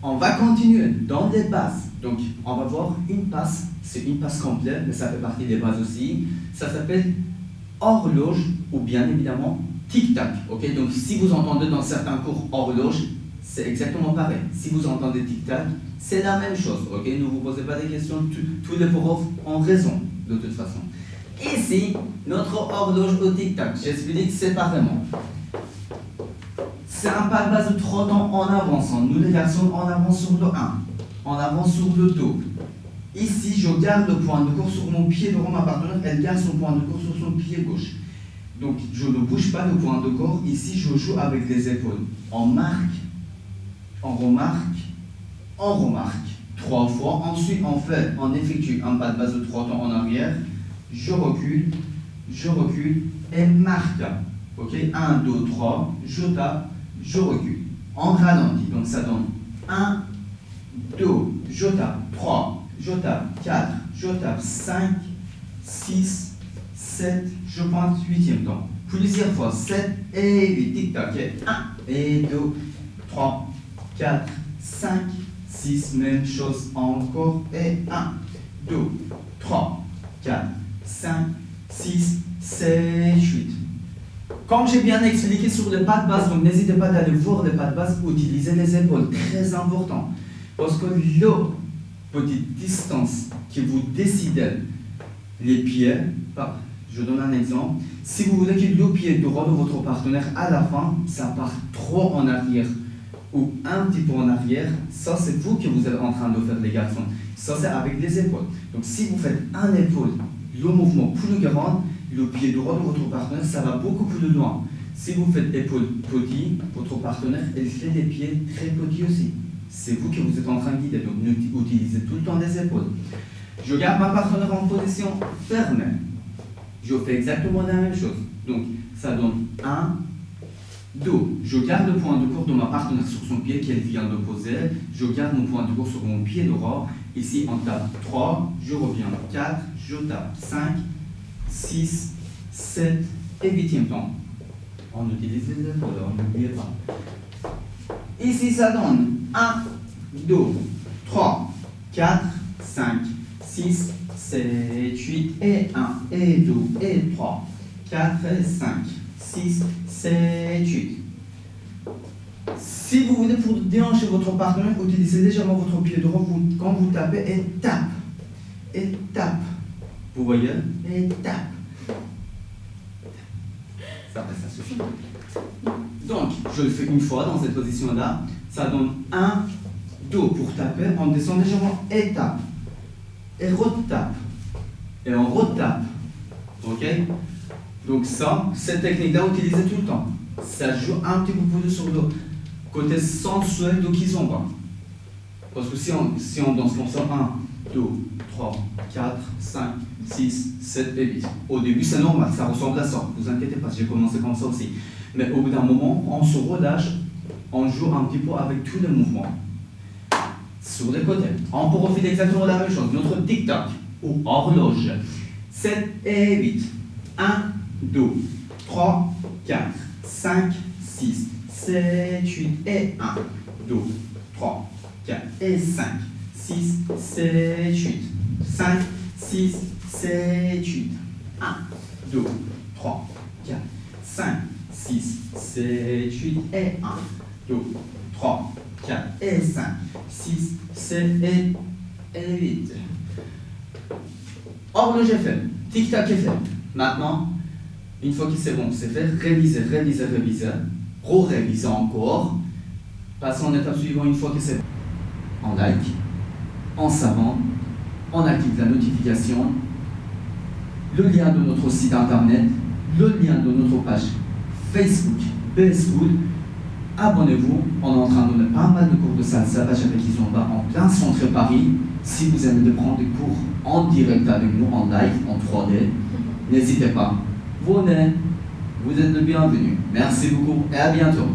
On va continuer dans les bases. Donc, on va voir une passe. C'est une passe complète, mais ça fait partie des bases aussi. Ça s'appelle horloge ou bien évidemment tic-tac. Okay? Donc, si vous entendez dans certains cours horloge, c'est exactement pareil. Si vous entendez tic-tac, c'est la même chose. Okay? Ne vous posez pas des questions. Tous les profs ont raison, de toute façon. Ici, notre horloge au tic-tac, j'explique séparément. C'est un pas de base de 3 temps en avançant. Nous, les garçons, en avance sur le 1, en avant sur le 2. Ici, je garde le point de course sur mon pied droit. Ma partenaire, elle garde son point de course sur son pied gauche. Donc, je ne bouge pas le point de corps. Ici, je joue avec les épaules. On marque, on remarque, on remarque. 3 fois. Ensuite, on effectue un pas de base de 3 temps en arrière. Je recule et marque. Ok, 1, 2, 3, je tape, je recule. En ralenti, donc ça donne 1, 2, je tape, 3, je tape, 4, je tape, 5, 6, 7, je pointe 8e temps. Plusieurs fois, 7 et 8, tic-tac, 1 et 2, 3, 4, 5, 6, même chose encore, et 1, 2, 3, 4, 5, 6, 7, 8. Comme j'ai bien expliqué sur les pas de base, donc n'hésitez pas d'aller voir les pas de base, utilisez les épaules, très important. Parce que la petite distance que vous décidez, les pieds, je donne un exemple, si vous voulez que le pied droit de votre partenaire à la fin, ça part trop en arrière ou un petit peu en arrière, ça c'est vous que vous êtes en train de faire les garçons. Ça c'est avec les épaules. Donc si vous faites un épaule, le mouvement plus grand, le pied droit de votre partenaire, ça va beaucoup plus loin. Si vous faites épaule petit, votre partenaire, elle fait les pieds très petits aussi. C'est vous que vous êtes en train de guider, donc utilisez tout le temps les épaules. Je garde ma partenaire en position fermée. Je fais exactement la même chose. Donc, ça donne 1, 2. Je garde le point de course de ma partenaire sur son pied qu'elle vient de poser. Je garde mon point de course sur mon pied droit. Ici, on tape 3, je reviens 4, je tape 5, 6, 7 et 8e temps. On utilise les épaules, n'oubliez pas. Ici, ça donne 1, 2, 3, 4, 5, 6, 7, 8 et 1, et 2, et 3, 4, et 5, 6, 7, 8. Si vous voulez pour déhancher votre partenaire, utilisez légèrement votre pied droit quand vous tapez et tape. Et tape. Vous voyez? Et tape. Ça suffit. Donc, je le fais une fois dans cette position-là. Ça donne 1, 2 pour taper. On descend légèrement et tape. Et retape. Et on retape. Ok? Donc ça, cette technique-là, utilisez tout le temps. Ça joue un petit peu plus sur le côté sensuel de Kizomba. Parce que si on danse comme ça, 1, 2, 3, 4, 5, 6, 7 et 8. Au début, c'est normal, ça ressemble à ça. Ne vous inquiétez pas, j'ai commencé comme ça aussi. Mais au bout d'un moment, on se relâche, on joue un petit peu avec tous les mouvements. Sur les côtés. On profite exactement la même chose. Notre tic-tac ou horloge. 7 et 8. 1, 2, 3, 4, 5, 6, 7, 8 et 1, 2, 3, 4 et 5, 6, 7, 8. 5, 6, 7, 8. 1, 2, 3, 4, 5, 6, 7, 8 et 1, 2, 3, 4 et 5, 6, 7 et 8. Horloge est fait, tic-tac est fait. Maintenant, une fois que c'est bon, c'est fait, réviser, re-réviser encore. Passons en étape suivante une fois que c'est bon. On like, on s'abonne, on active la notification, le lien de notre site internet, le lien de notre page Facebook BS School. Abonnez-vous, on est en train de donner pas mal de cours de salsa avec Kizomba en plein centre Paris. Si vous aimez de prendre des cours en direct avec nous, en live, en 3D, n'hésitez pas. Venez, vous êtes le bienvenu. Merci beaucoup et à bientôt.